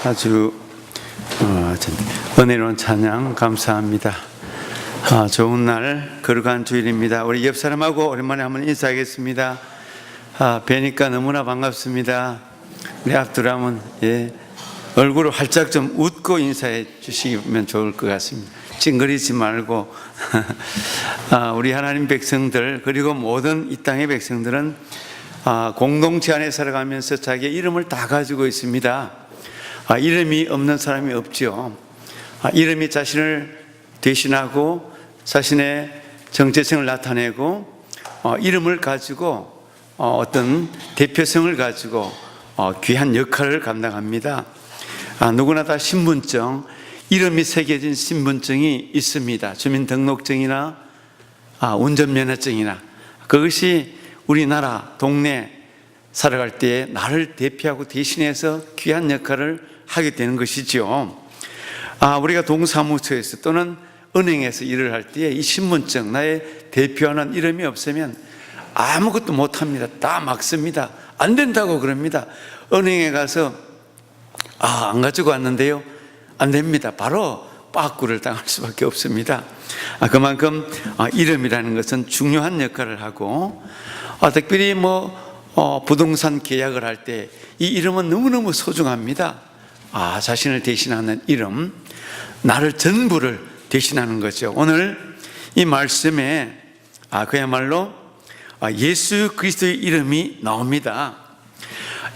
아주 은혜로운 찬양 감사합니다. 좋은 날 거룩한 주일입니다. 우리 옆 사람하고 오랜만에 한번 인사하겠습니다. 뵈니까 너무나 반갑습니다. 우리 앞두라면 얼굴을 활짝 좀 웃고 인사해 주시면 좋을 것 같습니다. 찡그리지 말고 우리 하나님 백성들 그리고 모든 이 땅의 백성들은 공동체 안에 살아가면서 자기의 이름을 다 가지고 있습니다. 이름이 없는 사람이 없죠. 이름이 자신을 대신하고 자신의 정체성을 나타내고 이름을 가지고 어떤 대표성을 가지고 귀한 역할을 감당합니다. 누구나 다 신분증, 이름이 새겨진 신분증이 있습니다. 주민등록증이나 운전면허증이나 그것이 우리나라 동네 살아갈 때 나를 대표하고 대신해서 귀한 역할을 하게 되는 것이죠. 우리가 동사무소에서 또는 은행에서 일을 할 때 이 신분증, 나의 대표하는 이름이 없으면 아무것도 못합니다. 다 막습니다. 안 된다고 그럽니다. 은행에 가서 안 가지고 왔는데요, 안 됩니다. 바로 빠꾸를 당할 수밖에 없습니다. 그만큼 이름이라는 것은 중요한 역할을 하고, 특별히 부동산 계약을 할 때 이 이름은 너무너무 소중합니다. 자신을 대신하는 이름, 나를 전부를 대신하는 거죠. 오늘 이 말씀에 그야말로 예수 그리스도의 이름이 나옵니다.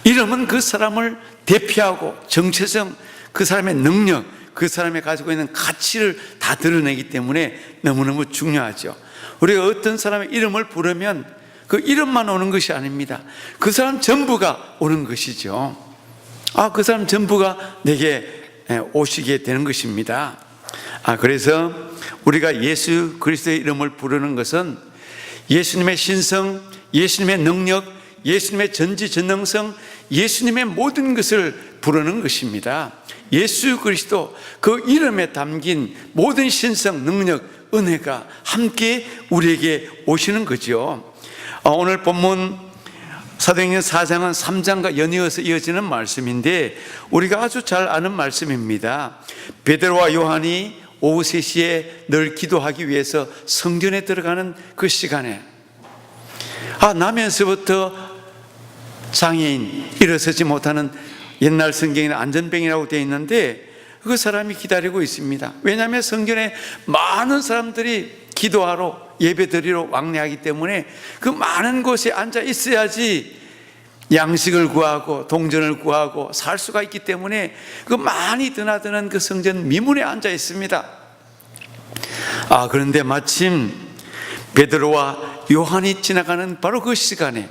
이름은 그 사람을 대표하고 정체성, 그 사람의 능력, 그 사람이 가지고 있는 가치를 다 드러내기 때문에 너무너무 중요하죠. 우리가 어떤 사람의 이름을 부르면 그 이름만 오는 것이 아닙니다. 그 사람 전부가 오는 것이죠. 그 사람 전부가 내게 오시게 되는 것입니다. 그래서 우리가 예수 그리스도의 이름을 부르는 것은 예수님의 신성, 예수님의 능력, 예수님의 전지전능성, 예수님의 모든 것을 부르는 것입니다. 예수 그리스도, 그 이름에 담긴 모든 신성, 능력, 은혜가 함께 우리에게 오시는 거죠. 오늘 본문 사도행전 4장은 3장과 연이어서 이어지는 말씀인데 우리가 아주 잘 아는 말씀입니다. 베드로와 요한이 오후 3시에 늘 기도하기 위해서 성전에 들어가는 그 시간에 나면서부터 장애인, 일어서지 못하는, 옛날 성경에는 안전병이라고 되어 있는데 그 사람이 기다리고 있습니다. 왜냐하면 성전에 많은 사람들이 기도하러, 예배드리러 왕래하기 때문에 그 많은 곳에 앉아 있어야지 양식을 구하고 동전을 구하고 살 수가 있기 때문에 그 많이 드나드는 그 성전 미문에 앉아 있습니다. 그런데 마침 베드로와 요한이 지나가는 바로 그 시간에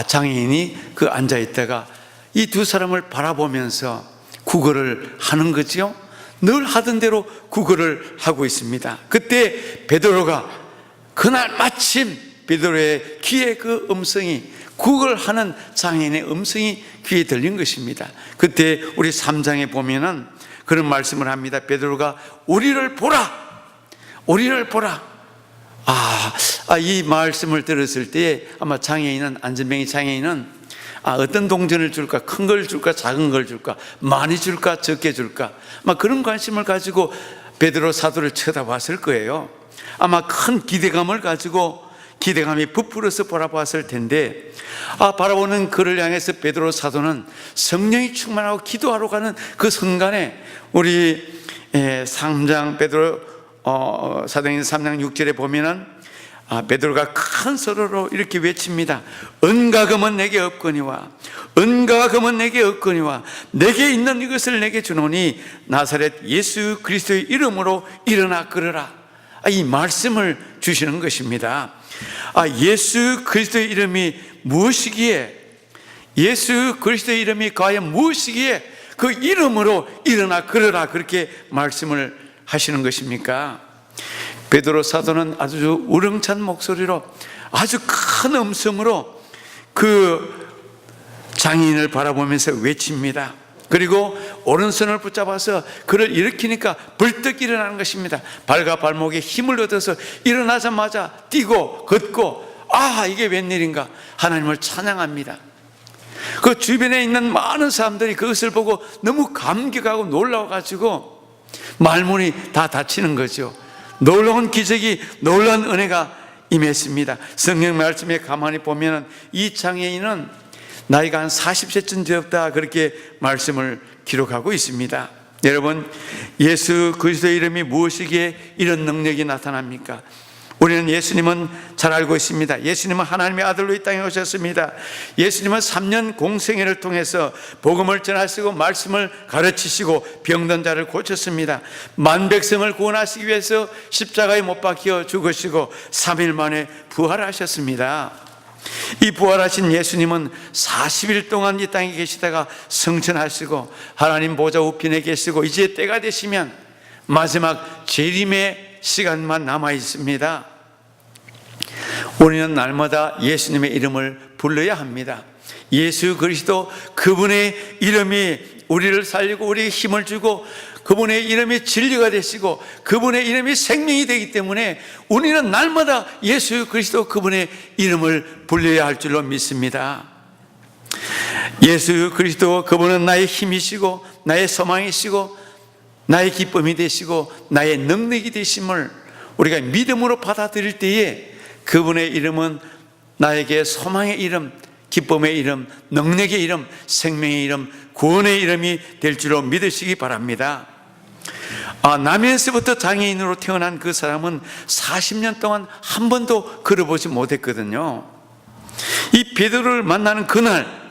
장애인이 그 앉아 있다가 이 두 사람을 바라보면서 구걸을 하는 거죠. 늘 하던 대로 구걸을 하고 있습니다. 그때 베드로가, 그날 마침 베드로의 귀에 그 음성이, 구걸하는 장애인의 음성이 귀에 들린 것입니다. 그때 우리 3장에 보면은 그런 말씀을 합니다. 베드로가 우리를 보라, 우리를 보라. 이 말씀을 들었을 때 아마 장애인은, 안전병이 장애인은 어떤 동전을 줄까? 큰 걸 줄까? 작은 걸 줄까? 많이 줄까? 적게 줄까? 아마 그런 관심을 가지고 베드로 사도를 쳐다봤을 거예요. 아마 큰 기대감을 가지고, 기대감이 부풀어서 바라봤을 텐데 바라보는 그를 향해서 베드로 사도는 성령이 충만하고 기도하러 가는 그 순간에 우리 3장 베드로 사도행전 3장 6절에 보면은 베드로가 큰 소리로 이렇게 외칩니다. 은과 금은 내게 없거니와, 은과 금은 내게 없거니와 내게 있는 이것을 내게 주노니 나사렛 예수 그리스도의 이름으로 일어나 걸으라. 이 말씀을 주시는 것입니다. 예수 그리스도의 이름이 무엇이기에, 예수 그리스도의 이름이 과연 무엇이기에 그 이름으로 일어나 걸으라 그렇게 말씀을 하시는 것입니까? 베드로 사도는 아주 우렁찬 목소리로, 아주 큰 음성으로 그 장애인을 바라보면서 외칩니다. 그리고 오른손을 붙잡아서 그를 일으키니까 벌떡 일어나는 것입니다. 발과 발목에 힘을 얻어서 일어나자마자 뛰고 걷고 이게 웬일인가 하나님을 찬양합니다. 그 주변에 있는 많은 사람들이 그것을 보고 너무 감격하고 놀라워가지고 말문이 다 닫히는 거죠. 놀라운 기적이, 놀라운 은혜가 임했습니다. 성경 말씀에 가만히 보면 이 장애인은 나이가 한 40세쯤 되었다, 그렇게 말씀을 기록하고 있습니다. 여러분, 예수 그리스도의 이름이 무엇이기에 이런 능력이 나타납니까? 우리는 예수님은 잘 알고 있습니다. 예수님은 하나님의 아들로 이 땅에 오셨습니다. 예수님은 3년 공생애를 통해서 복음을 전하시고 말씀을 가르치시고 병든 자를 고쳤습니다. 만백성을 구원하시기 위해서 십자가에 못 박혀 죽으시고 3일 만에 부활하셨습니다. 이 부활하신 예수님은 40일 동안 이 땅에 계시다가 승천하시고 하나님 보좌 우편에 계시고 이제 때가 되시면 마지막 재림의 시간만 남아 있습니다. 우리는 날마다 예수님의 이름을 불러야 합니다. 예수 그리스도, 그분의 이름이 우리를 살리고 우리에게 힘을 주고 그분의 이름이 진리가 되시고 그분의 이름이 생명이 되기 때문에 우리는 날마다 예수 그리스도 그분의 이름을 불러야 할 줄로 믿습니다. 예수 그리스도, 그분은 나의 힘이시고 나의 소망이시고 나의 기쁨이 되시고 나의 능력이 되심을 우리가 믿음으로 받아들일 때에 그분의 이름은 나에게 소망의 이름, 기쁨의 이름, 능력의 이름, 생명의 이름, 구원의 이름이 될 줄로 믿으시기 바랍니다. 남에서부터 장애인으로 태어난 그 사람은 40년 동안 한 번도 걸어보지 못했거든요. 이 베드로를 만나는 그날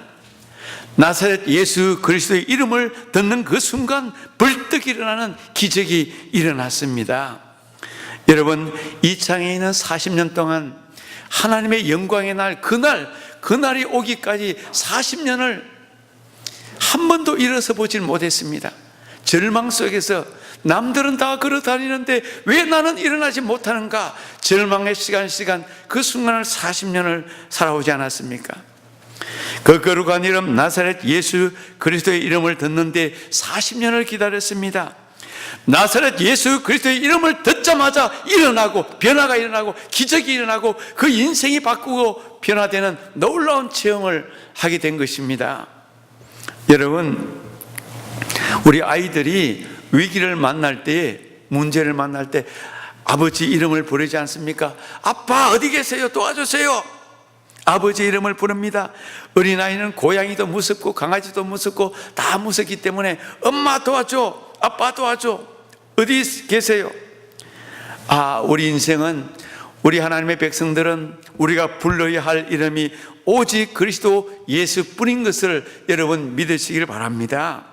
나사렛 예수 그리스도의 이름을 듣는 그 순간 벌떡 일어나는 기적이 일어났습니다. 여러분, 이 장애인은 40년 동안 하나님의 영광의 날, 그날이 오기까지 40년을 한 번도 일어서 보질 못했습니다. 절망 속에서 남들은 다 걸어 다니는데 왜 나는 일어나지 못하는가? 절망의 시간 그 순간을 40년을 살아오지 않았습니까? 그 거룩한 이름 나사렛 예수 그리스도의 이름을 듣는데 40년을 기다렸습니다. 나사렛 예수 그리스도의 이름을 듣자마자 일어나고 변화가 일어나고 기적이 일어나고 그 인생이 바꾸고 변화되는 놀라운 체험을 하게 된 것입니다. 여러분, 우리 아이들이 위기를 만날 때, 문제를 만날 때 아버지 이름을 부르지 않습니까? 아빠 어디 계세요? 도와주세요. 아버지 이름을 부릅니다. 어린아이는 고양이도 무섭고 강아지도 무섭고 다 무섭기 때문에 엄마 도와줘, 아빠 도와줘, 어디 계세요? 우리 인생은, 우리 하나님의 백성들은 우리가 불러야 할 이름이 오직 그리스도 예수뿐인 것을 여러분 믿으시길 바랍니다.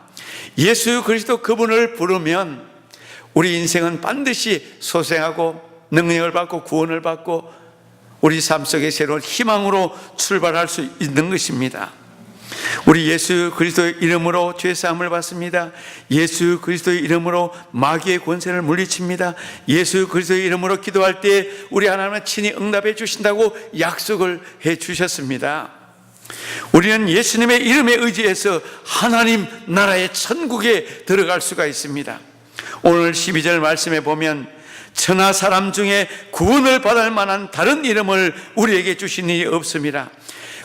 예수 그리스도 그분을 부르면 우리 인생은 반드시 소생하고 능력을 받고 구원을 받고 우리 삶 속에 새로운 희망으로 출발할 수 있는 것입니다. 우리 예수 그리스도의 이름으로 죄사함을 받습니다. 예수 그리스도의 이름으로 마귀의 권세를 물리칩니다. 예수 그리스도의 이름으로 기도할 때 우리 하나님은 친히 응답해 주신다고 약속을 해 주셨습니다. 우리는 예수님의 이름에 의지해서 하나님 나라의 천국에 들어갈 수가 있습니다. 오늘 12절 말씀에 보면 천하 사람 중에 구원을 받을 만한 다른 이름을 우리에게 주신 일이 없습니다.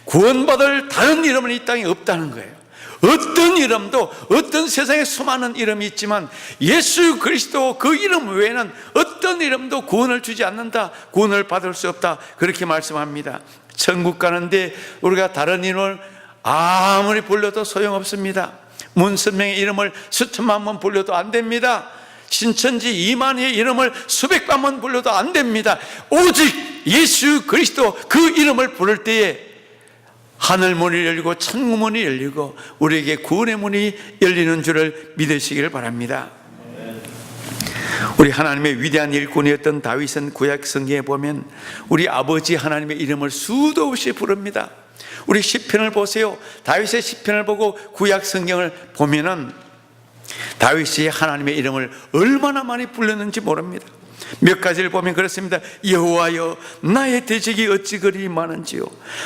구원받을 다른 이름은 이 땅에 없다는 거예요. 어떤 이름도, 어떤 세상에 수많은 이름이 있지만 예수 그리스도 그 이름 외에는 어떤 이름도 구원을 주지 않는다, 구원을 받을 수 없다, 그렇게 말씀합니다. 천국 가는데 우리가 다른 이름을 아무리 불러도 소용없습니다. 문선명의 이름을 수천만 번 불러도 안 됩니다. 신천지 이만희의 이름을 수백만 번 불러도 안 됩니다. 오직 예수 그리스도 그 이름을 부를 때에 하늘 문이 열리고 천국 문이 열리고 우리에게 구원의 문이 열리는 줄을 믿으시기를 바랍니다. 우리 하나님의 위대한 일꾼이었던 다윗은 구약 성경에 보면 우리 아버지 하나님의 이름을 수도 없이 부릅니다. 우리 시편을 보세요. 다윗의 시편을 보고 구약 성경을 보면은 다윗이 하나님의 이름을 얼마나 많이 불렀는지 모릅니다. 몇 가지를 보면 그렇습니다. 여호와여 나의 대적이 어찌 그리 많은지요,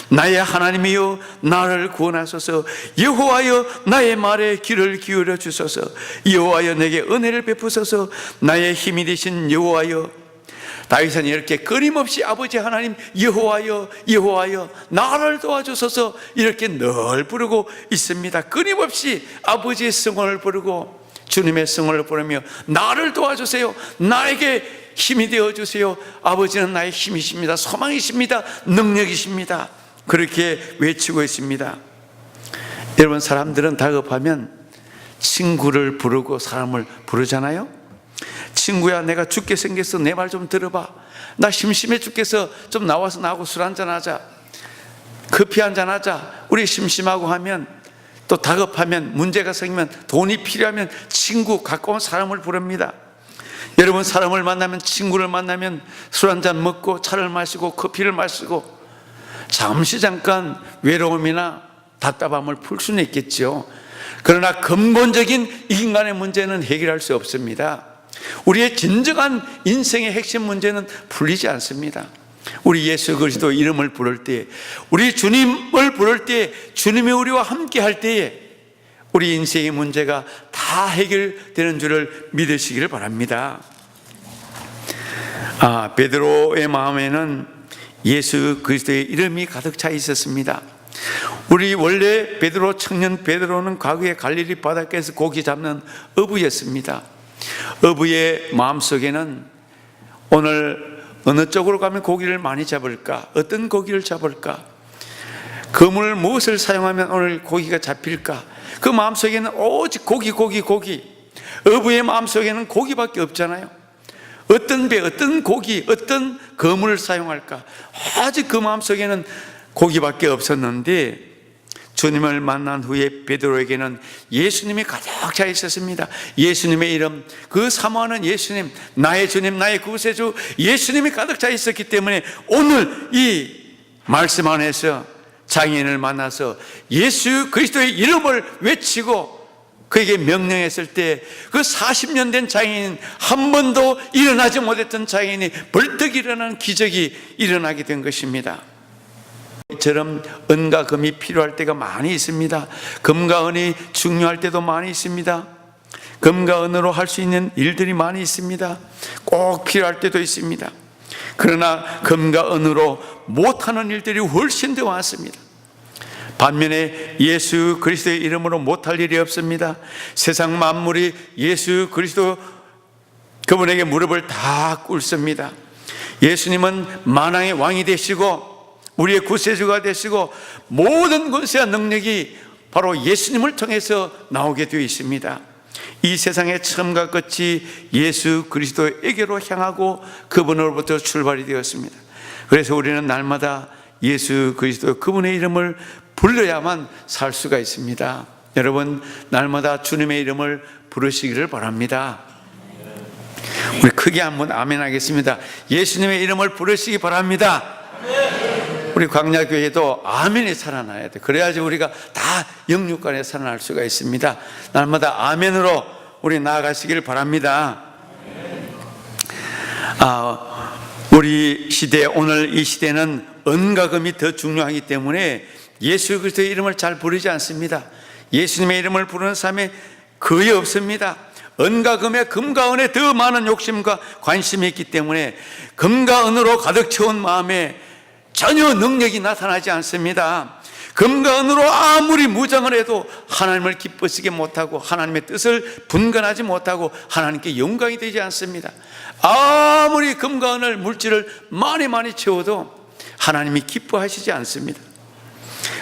나의 하나님이여 나를 구원하소서, 여호와여 나의 말에 귀를 기울여 주소서, 여호와여 내게 은혜를 베푸소서, 나의 힘이 되신 여호와여. 다윗은 이렇게 끊임없이 아버지 하나님 여호와여 여호와여 나를 도와주소서 이렇게 늘 부르고 있습니다. 끊임없이 아버지의 성을 부르고 주님의 성을 부르며 나를 도와주세요, 나에게 힘이 되어주세요, 아버지는 나의 힘이십니다, 소망이십니다, 능력이십니다, 그렇게 외치고 있습니다. 여러분, 사람들은 다급하면 친구를 부르고 사람을 부르잖아요. 친구야, 내가 죽게 생겼어, 내 말 좀 들어봐, 나 심심해 죽겠어, 좀 나와서 나하고 술 한잔 하자, 커피 한잔 하자. 우리 심심하고 하면, 또 다급하면, 문제가 생기면, 돈이 필요하면 친구, 가까운 사람을 부릅니다. 여러분, 사람을 만나면, 친구를 만나면 술 한잔 먹고 차를 마시고 커피를 마시고 잠깐 외로움이나 답답함을 풀 수는 있겠죠. 그러나 근본적인 인간의 문제는 해결할 수 없습니다. 우리의 진정한 인생의 핵심 문제는 풀리지 않습니다. 우리 예수 그리스도 이름을 부를 때, 우리 주님을 부를 때, 주님이 우리와 함께 할 때에 우리 인생의 문제가 다 해결되는 줄을 믿으시기를 바랍니다. 베드로의 마음에는 예수 그리스도의 이름이 가득 차 있었습니다. 우리 원래 베드로, 청년 베드로는 과거에 갈릴리 바닷가에서 고기 잡는 어부였습니다. 어부의 마음속에는 오늘 어느 쪽으로 가면 고기를 많이 잡을까, 어떤 고기를 잡을까, 그물 무엇을 사용하면 오늘 고기가 잡힐까, 그 마음속에는 오직 고기. 어부의 마음속에는 고기밖에 없잖아요. 어떤 배, 어떤 고기, 어떤 그물을 사용할까, 아직 그 마음속에는 고기밖에 없었는데, 주님을 만난 후에 베드로에게는 예수님이 가득 차 있었습니다. 예수님의 이름, 그 사모하는 예수님, 나의 주님, 나의 구세주 예수님이 가득 차 있었기 때문에 오늘 이 말씀 안에서 장인을 만나서 예수 그리스도의 이름을 외치고 그에게 명령했을 때 그 40년 된 장인, 한 번도 일어나지 못했던 장인이 벌떡 일어나는 기적이 일어나게 된 것입니다. 이처럼 은과 금이 필요할 때가 많이 있습니다. 금과 은이 중요할 때도 많이 있습니다. 금과 은으로 할 수 있는 일들이 많이 있습니다. 꼭 필요할 때도 있습니다. 그러나 금과 은으로 못하는 일들이 훨씬 더 많습니다. 반면에 예수 그리스도의 이름으로 못할 일이 없습니다. 세상 만물이 예수 그리스도 그분에게 무릎을 다 꿇습니다. 예수님은 만왕의 왕이 되시고 우리의 구세주가 되시고 모든 권세와 능력이 바로 예수님을 통해서 나오게 되어 있습니다. 이 세상의 처음과 끝이 예수 그리스도에게로 향하고 그분으로부터 출발이 되었습니다. 그래서 우리는 날마다 예수 그리스도 그분의 이름을 불러야만 살 수가 있습니다. 여러분, 날마다 주님의 이름을 부르시기를 바랍니다. 우리 크게 한번 아멘 하겠습니다. 예수님의 이름을 부르시기 바랍니다. 우리 광야교회도 아멘이 살아나야 돼. 그래야지 우리가 다 영육간에 살아날 수가 있습니다. 날마다 아멘으로 우리 나아가시길 바랍니다. 우리 시대, 오늘 이 시대는 은과 금이 더 중요하기 때문에 예수 그리스도의 이름을 잘 부르지 않습니다. 예수님의 이름을 부르는 사람이 거의 없습니다. 은과 금에, 금과 은에 더 많은 욕심과 관심이 있기 때문에 금과 은으로 가득 채운 마음에 전혀 능력이 나타나지 않습니다. 금과 은으로 아무리 무장을 해도 하나님을 기쁘시게 못하고 하나님의 뜻을 분간하지 못하고 하나님께 영광이 되지 않습니다. 아무리 금과 은을, 물질을 많이 채워도 하나님이 기뻐하시지 않습니다.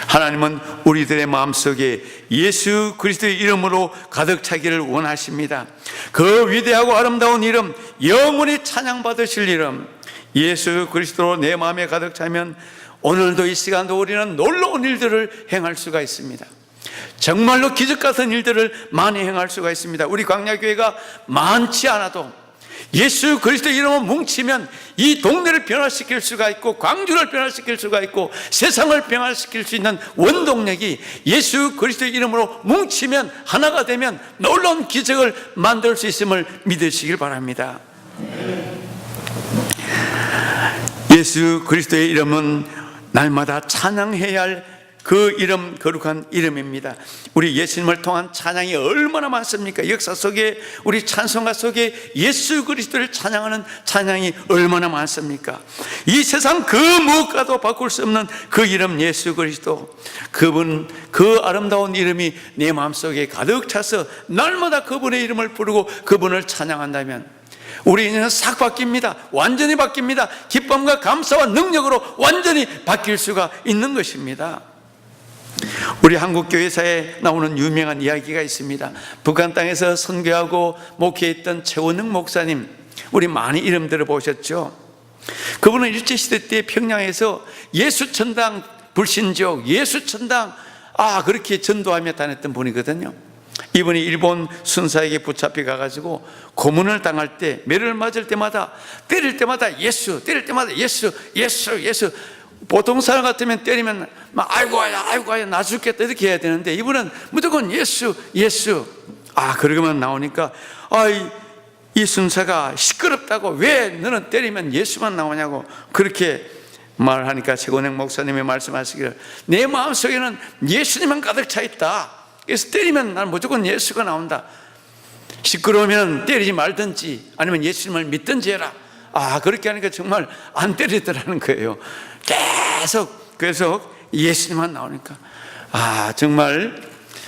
하나님은 우리들의 마음속에 예수 그리스도의 이름으로 가득 차기를 원하십니다. 그 위대하고 아름다운 이름, 영원히 찬양받으실 이름, 예수 그리스도로 내 마음에 가득 차면 오늘도 이 시간도 우리는 놀라운 일들을 행할 수가 있습니다. 정말로 기적 같은 일들을 많이 행할 수가 있습니다. 우리 광야교회가 많지 않아도 예수 그리스도의 이름을 뭉치면 이 동네를 변화시킬 수가 있고 광주를 변화시킬 수가 있고 세상을 변화시킬 수 있는 원동력이 예수 그리스도의 이름으로 뭉치면, 하나가 되면 놀라운 기적을 만들 수 있음을 믿으시길 바랍니다. 예수 그리스도의 이름은 날마다 찬양해야 할 그 이름 거룩한 이름입니다. 우리 예수님을 통한 찬양이 얼마나 많습니까? 역사 속에 우리 찬송가 속에 예수 그리스도를 찬양하는 찬양이 얼마나 많습니까? 이 세상 그 무엇과도 바꿀 수 없는 그 이름 예수 그리스도, 그분 그 아름다운 이름이 내 마음속에 가득 차서 날마다 그분의 이름을 부르고 그분을 찬양한다면 우리 인생은 싹 바뀝니다. 완전히 바뀝니다. 기쁨과 감사와 능력으로 완전히 바뀔 수가 있는 것입니다. 우리 한국교회사에 나오는 유명한 이야기가 있습니다. 북한 땅에서 선교하고 목회했던 최원능 목사님, 우리 많이 이름 들어보셨죠? 그분은 일제시대 때 평양에서 예수천당 불신지옥, 예수천당 그렇게 전도하며 다녔던 분이거든요. 이분이 일본 순사에게 붙잡혀 가가지고 고문을 당할 때, 매를 맞을 때마다, 때릴 때마다 예수, 때릴 때마다 예수, 예수, 예수. 보통 사람 같으면 때리면 막 아이고야 나 죽겠다 이렇게 해야 되는데 이분은 무조건 예수, 예수. 그러고만 나오니까 이 순사가 시끄럽다고, 왜 너는 때리면 예수만 나오냐고 그렇게 말하니까 최원능 목사님이 말씀하시기를, 내 마음속에는 예수님만 가득 차 있다. 그래서 때리면 난 무조건 예수가 나온다. 시끄러우면 때리지 말든지 아니면 예수님을 믿든지 해라. 그렇게 하니까 정말 안 때리더라는 거예요. 계속 예수님만 나오니까 정말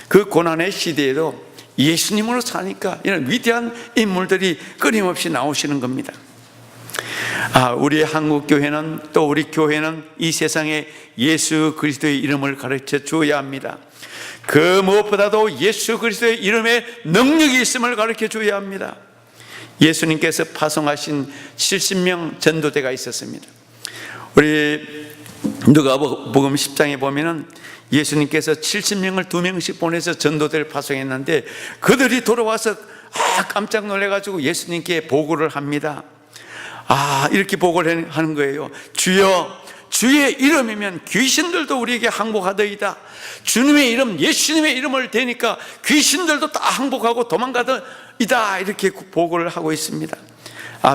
그 고난의 시대에도 예수님으로 사니까 이런 위대한 인물들이 끊임없이 나오시는 겁니다. 우리 한국교회는, 또 우리 교회는 이 세상에 예수 그리스도의 이름을 가르쳐 주어야 합니다. 그 무엇보다도 예수 그리스도의 이름에 능력이 있음을 가르쳐 주어야 합니다. 예수님께서 파송하신 70명 전도대가 있었습니다. 우리 누가복음 10장에 보면은 예수님께서 70명을 2명씩 보내서 전도대를 파송했는데 그들이 돌아와서 깜짝 놀래가지고 예수님께 보고를 합니다. 이렇게 보고를 하는 거예요. 주여, 주의 이름이면 귀신들도 우리에게 항복하더이다. 주님의 이름, 예수님의 이름을 대니까 귀신들도 다 항복하고 도망가더이다. 이렇게 보고를 하고 있습니다.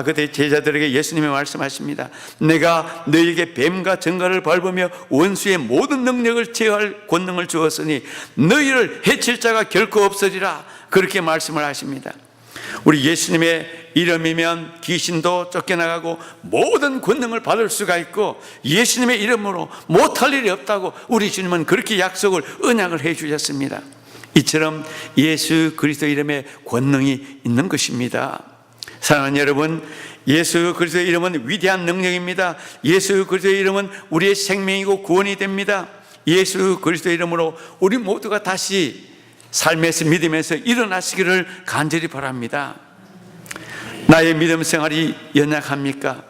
그때 제자들에게 예수님이 말씀하십니다. 내가 너희에게 뱀과 정갈을 밟으며 원수의 모든 능력을 제어할 권능을 주었으니 너희를 해칠 자가 결코 없으리라. 그렇게 말씀을 하십니다. 우리 예수님의 이름이면 귀신도 쫓겨나가고 모든 권능을 받을 수가 있고 예수님의 이름으로 못할 일이 없다고 우리 주님은 그렇게 약속을, 언약을 해 주셨습니다. 이처럼 예수 그리스도 이름에 권능이 있는 것입니다. 사랑하는 여러분, 예수 그리스도의 이름은 위대한 능력입니다. 예수 그리스도의 이름은 우리의 생명이고 구원이 됩니다. 예수 그리스도의 이름으로 우리 모두가 다시 삶에서 믿으면서 일어나시기를 간절히 바랍니다. 나의 믿음 생활이 연약합니까?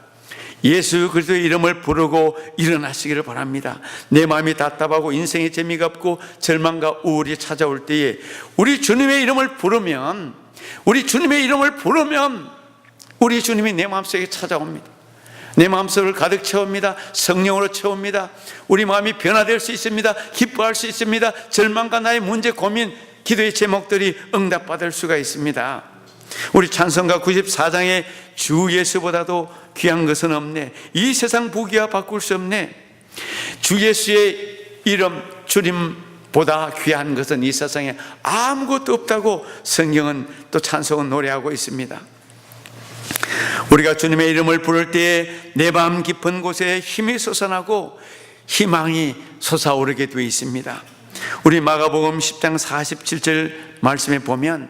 예수 그리스도의 이름을 부르고 일어나시기를 바랍니다. 내 마음이 답답하고 인생의 재미가 없고 절망과 우울이 찾아올 때에 우리 주님의 이름을 부르면, 우리 주님이 내 마음속에 찾아옵니다. 내 마음속을 가득 채웁니다. 성령으로 채웁니다. 우리 마음이 변화될 수 있습니다. 기뻐할 수 있습니다. 절망과 나의 문제, 고민, 기도의 제목들이 응답받을 수가 있습니다. 우리 찬송가 94장에 주 예수보다도 귀한 것은 없네, 이 세상 부귀와 바꿀 수 없네, 주 예수의 이름 주님보다 귀한 것은 이 세상에 아무것도 없다고 성경은, 또 찬송은 노래하고 있습니다. 우리가 주님의 이름을 부를 때에 내 마음 깊은 곳에 힘이 솟아나고 희망이 솟아오르게 되어 있습니다. 우리 마가복음 10장 47절 말씀에 보면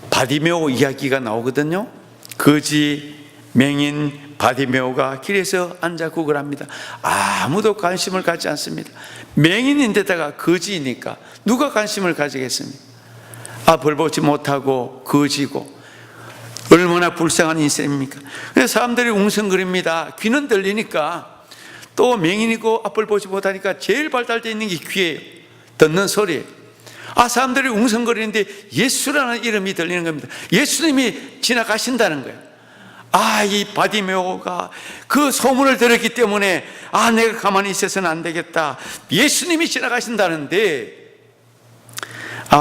바디메오 이야기가 나오거든요. 거지 맹인 바디메오가 길에서 앉아 구걸합니다. 아무도 관심을 갖지 않습니다. 맹인인데다가 거지이니까 누가 관심을 가지겠습니까? 앞을 보지 못하고 거지고 얼마나 불쌍한 인생입니까? 그래서 사람들이 웅성거립니다. 귀는 들리니까, 또 맹인이고 앞을 보지 못하니까 제일 발달되어 있는 게 귀예요. 듣는 소리. 사람들이 웅성거리는데 예수라는 이름이 들리는 겁니다. 예수님이 지나가신다는 거예요. 이 바디메오가 그 소문을 들었기 때문에 내가 가만히 있어서는 안 되겠다. 예수님이 지나가신다는데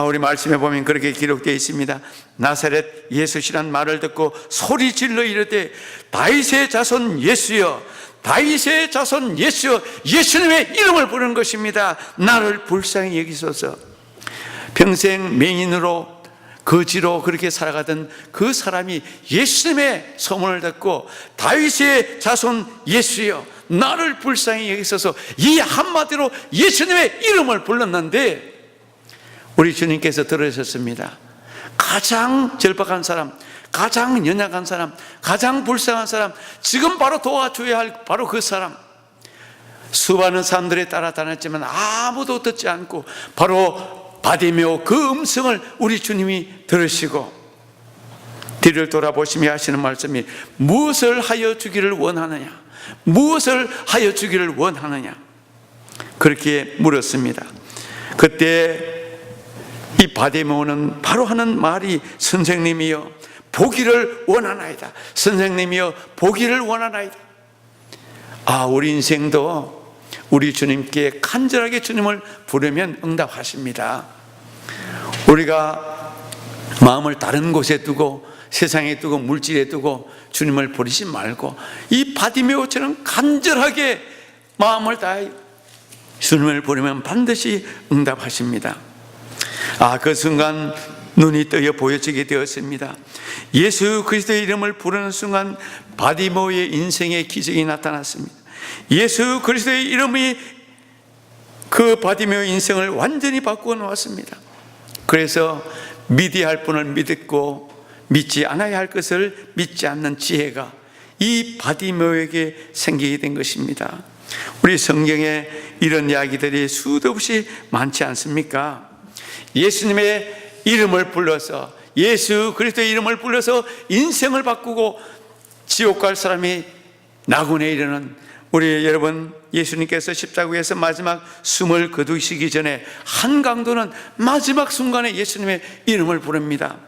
우리 말씀에 보면 그렇게 기록되어 있습니다. 나사렛 예수시란 말을 듣고 소리 질러 이르되 다윗의 자손 예수여, 다윗의 자손 예수여, 예수님의 이름을 부르는 것입니다. 나를 불쌍히 여기소서. 평생 맹인으로 거지로 그렇게 살아가던 그 사람이 예수님의 소문을 듣고 다윗의 자손 예수여, 나를 불쌍히 여기소서, 이 한마디로 예수님의 이름을 불렀는데 우리 주님께서 들으셨습니다. 가장 절박한 사람, 가장 연약한 사람, 가장 불쌍한 사람, 지금 바로 도와줘야 할 바로 그 사람, 수많은 사람들이 따라 다녔지만 아무도 듣지 않고 바로 바디메오 그 음성을 우리 주님이 들으시고 뒤를 돌아보시며 하시는 말씀이 무엇을 하여 주기를 원하느냐, 무엇을 하여 주기를 원하느냐, 그렇게 물었습니다. 그때 이 바디메오는 바로 하는 말이 선생님이여 보기를 원하나이다. 선생님이여 보기를 원하나이다. 우리 인생도 우리 주님께 간절하게 주님을 부르면 응답하십니다. 우리가 마음을 다른 곳에 두고 세상에 두고 물질에 두고 주님을 부르지 말고 이 바디메오처럼 간절하게 마음을 다해 주님을 부르면 반드시 응답하십니다. 그 순간 눈이 떠여 보여지게 되었습니다. 예수 그리스도의 이름을 부르는 순간 바디메오의 인생의 기적이 나타났습니다. 예수 그리스도의 이름이 그 바디메오의 인생을 완전히 바꾸어 놓았습니다. 그래서 믿어야 할 분을 믿고 믿지 않아야 할 것을 믿지 않는 지혜가 이 바디메오에게 생기게 된 것입니다. 우리 성경에 이런 이야기들이 수도 없이 많지 않습니까? 예수님의 이름을 불러서, 예수 그리스도의 이름을 불러서 인생을 바꾸고 지옥 갈 사람이 낙원에 이르는 우리 여러분, 예수님께서 십자가에서 마지막 숨을 거두시기 전에 한 강도는 마지막 순간에 예수님의 이름을 부릅니다.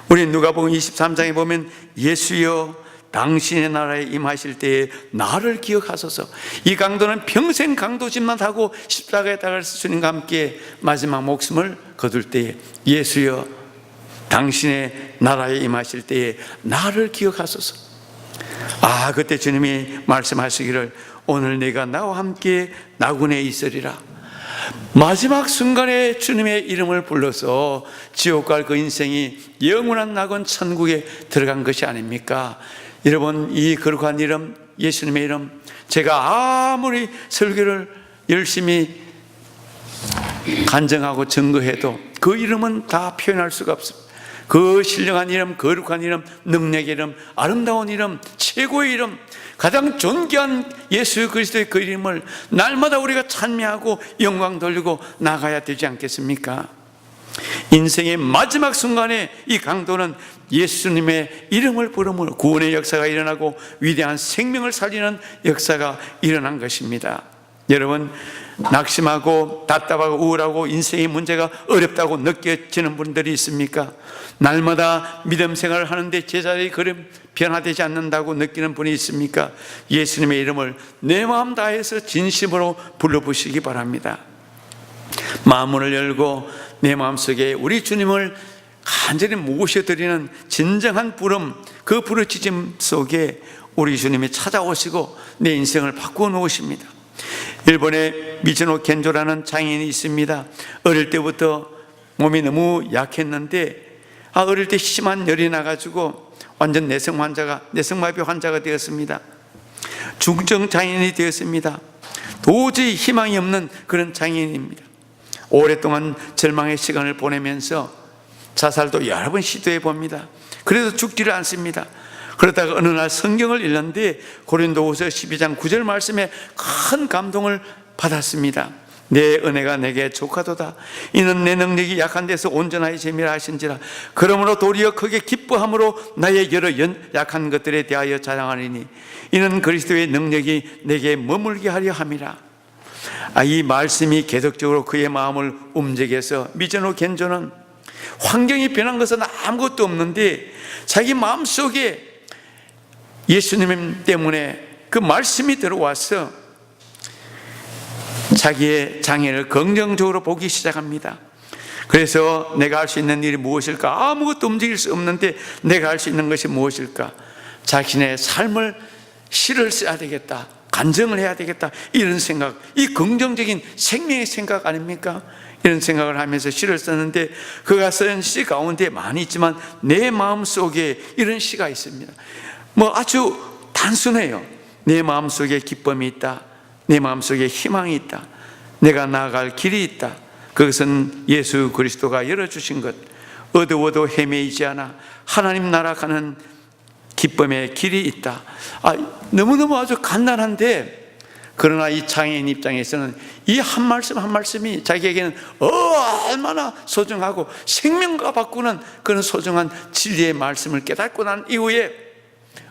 우리 누가복음 23장에 보면 예수여 당신의 나라에 임하실 때에 나를 기억하소서. 이 강도는 평생 강도짓만 하고 십자가에 달아서 주님과 함께 마지막 목숨을 거둘 때에 예수여 당신의 나라에 임하실 때에 나를 기억하소서. 그때 주님이 말씀하시기를 오늘 내가 나와 함께 낙원에 있으리라. 마지막 순간에 주님의 이름을 불러서 지옥 갈 그 인생이 영원한 낙원 천국에 들어간 것이 아닙니까? 여러분, 이 거룩한 이름, 예수님의 이름, 제가 아무리 설교를 열심히 간증하고 증거해도 그 이름은 다 표현할 수가 없습니다. 그 신령한 이름, 거룩한 이름, 능력의 이름, 아름다운 이름, 최고의 이름, 가장 존귀한 예수 그리스도의 그 이름을 날마다 우리가 찬미하고 영광 돌리고 나가야 되지 않겠습니까? 인생의 마지막 순간에 이 강도는 예수님의 이름을 부르므로 구원의 역사가 일어나고 위대한 생명을 살리는 역사가 일어난 것입니다. 여러분, 낙심하고 답답하고 우울하고 인생의 문제가 어렵다고 느껴지는 분들이 있습니까? 날마다 믿음 생활을 하는데 제자리의 걸음 변화되지 않는다고 느끼는 분이 있습니까? 예수님의 이름을 내 마음 다해서 진심으로 불러보시기 바랍니다. 마음문을 열고 내 마음속에 우리 주님을 간절히 모셔드리는 진정한 부름, 그 부르짖음 속에 우리 주님이 찾아오시고 내 인생을 바꾸어 놓으십니다. 일본에 미즈노 겐조라는 장인이 있습니다. 어릴 때부터 몸이 너무 약했는데 어릴 때 심한 열이 나가지고 완전 내성마비 환자가 되었습니다. 중증 장인이 되었습니다. 도저히 희망이 없는 그런 장인입니다. 오랫동안 절망의 시간을 보내면서 자살도 여러 번 시도해 봅니다. 그래도 죽지를 않습니다. 그러다가 어느 날 성경을 읽는데 고린도후서 12장 9절 말씀에 큰 감동을 받았습니다. 내 은혜가 내게 족하도다. 이는 내 능력이 약한 데서 온전하게 재미라 하신지라. 그러므로 도리어 크게 기뻐함으로 나의 여러 약한 것들에 대하여 자랑하리니 이는 그리스도의 능력이 내게 머물게 하려 함이라. 이 말씀이 계속적으로 그의 마음을 움직여서 미즈노 겐조는 환경이 변한 것은 아무것도 없는데 자기 마음속에 예수님 때문에 그 말씀이 들어와서 자기의 장애를 긍정적으로 보기 시작합니다. 그래서 내가 할 수 있는 일이 무엇일까? 아무것도 움직일 수 없는데 내가 할 수 있는 것이 무엇일까? 자신의 삶을 시를 써야 되겠다, 간증을 해야 되겠다, 이런 생각, 이 긍정적인 생명의 생각 아닙니까? 이런 생각을 하면서 시를 썼는데, 그가 쓴 시 가운데 많이 있지만 내 마음속에 이런 시가 있습니다. 뭐 아주 단순해요. 내 마음속에 기쁨이 있다, 내 마음속에 희망이 있다, 내가 나아갈 길이 있다. 그것은 예수 그리스도가 열어주신 것, 어두워도 헤매이지 않아 하나님 나라 가는 기쁨의 길이 있다. 너무너무 아주 간단한데, 그러나 이 장애인 입장에서는 이 한 말씀 한 말씀이 자기에게는 얼마나 소중하고 생명과 바꾸는 그런 소중한 진리의 말씀을 깨닫고 난 이후에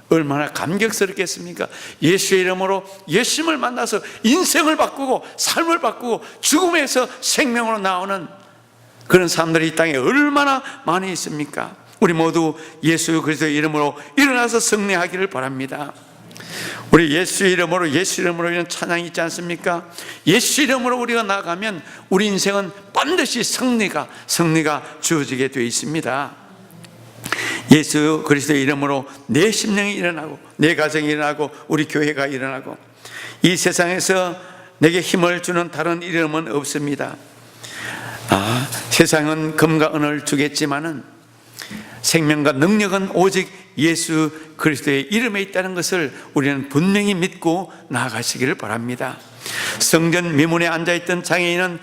얼마나 감격스럽겠습니까? 예수의 이름으로 예수님을 만나서 인생을 바꾸고 삶을 바꾸고 죽음에서 생명으로 나오는 그런 사람들이 이 땅에 얼마나 많이 있습니까? 우리 모두 예수 그리스도의 이름으로 일어나서 승리하기를 바랍니다. 우리 예수 이름으로 이런 찬양이 있지 않습니까? 예수 이름으로 우리가 나아가면 우리 인생은 반드시 승리가 주어지게 되어 있습니다. 예수 그리스도의 이름으로 내 심령이 일어나고 내 가정이 일어나고 우리 교회가 일어나고, 이 세상에서 내게 힘을 주는 다른 이름은 없습니다. 세상은 금과 은을 주겠지만은 생명과 능력은 오직 예수 그리스도의 이름에 있다는 것을 우리는 분명히 믿고 나아가시기를 바랍니다. 성전 미문에 앉아있던 장애인은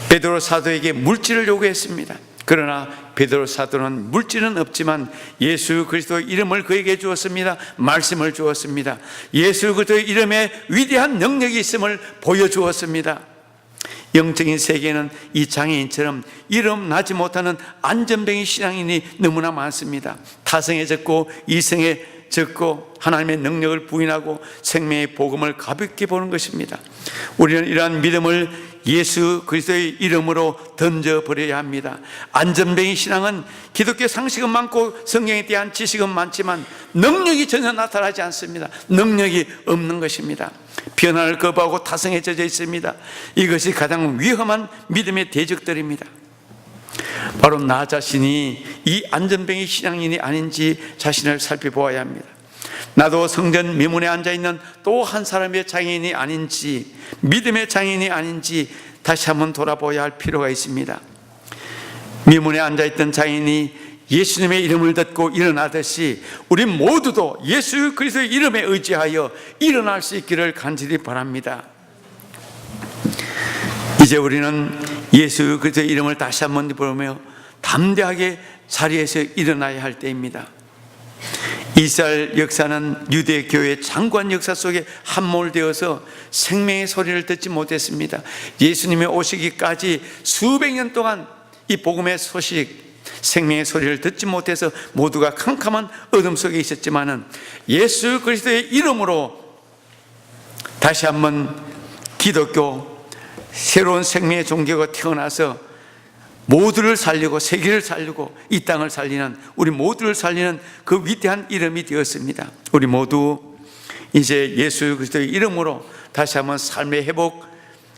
베드로 사도에게 물질을 요구했습니다. 그러나 베드로 사도는 물질은 없지만 예수 그리스도의 이름을 그에게 주었습니다. 말씀을 주었습니다. 예수 그리스도의 이름에 위대한 능력이 있음을 보여주었습니다. 영적인 세계에는 이 장애인처럼 이름 나지 못하는 안전뱅이 신앙인이 너무나 많습니다. 타성에 젖고 이성에 젖고 하나님의 능력을 부인하고 생명의 복음을 가볍게 보는 것입니다. 우리는 이러한 믿음을 예수 그리스도의 이름으로 던져버려야 합니다. 안전뱅이 신앙은 기독교 상식은 많고 성경에 대한 지식은 많지만 능력이 전혀 나타나지 않습니다. 능력이 없는 것입니다. 변화를 거부하고 타성에 젖어 있습니다. 이것이 가장 위험한 믿음의 대적들입니다. 바로 나 자신이 이 안전뱅이 신앙인이 아닌지 자신을 살펴보아야 합니다. 나도 성전 미문에 앉아있는 또 한 사람의 장애인이 아닌지, 믿음의 장애인이 아닌지 다시 한번 돌아보아야 할 필요가 있습니다. 미문에 앉아있던 장애인이 예수님의 이름을 듣고 일어나듯이 우리 모두도 예수 그리스도의 이름에 의지하여 일어날 수 있기를 간절히 바랍니다. 이제 우리는 예수 그리스도의 이름을 다시 한번 부르며 담대하게 자리에서 일어나야 할 때입니다. 이스라엘 역사는 유대 교회 장관 역사 속에 함몰되어서 생명의 소리를 듣지 못했습니다. 예수님의 오시기까지 수백 년 동안 이 복음의 소식, 생명의 소리를 듣지 못해서 모두가 캄캄한 어둠 속에 있었지만은 예수 그리스도의 이름으로 다시 한번 기독교 새로운 생명의 종교가 태어나서 모두를 살리고 세계를 살리고 이 땅을 살리는, 우리 모두를 살리는 그 위대한 이름이 되었습니다. 우리 모두 이제 예수 그리스도의 이름으로 다시 한번 삶의 회복,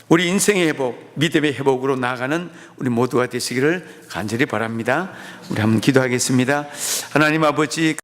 우리 인생의 회복, 믿음의 회복으로 나아가는 우리 모두가 되시기를 간절히 바랍니다. 우리 한번 기도하겠습니다. 하나님 아버지,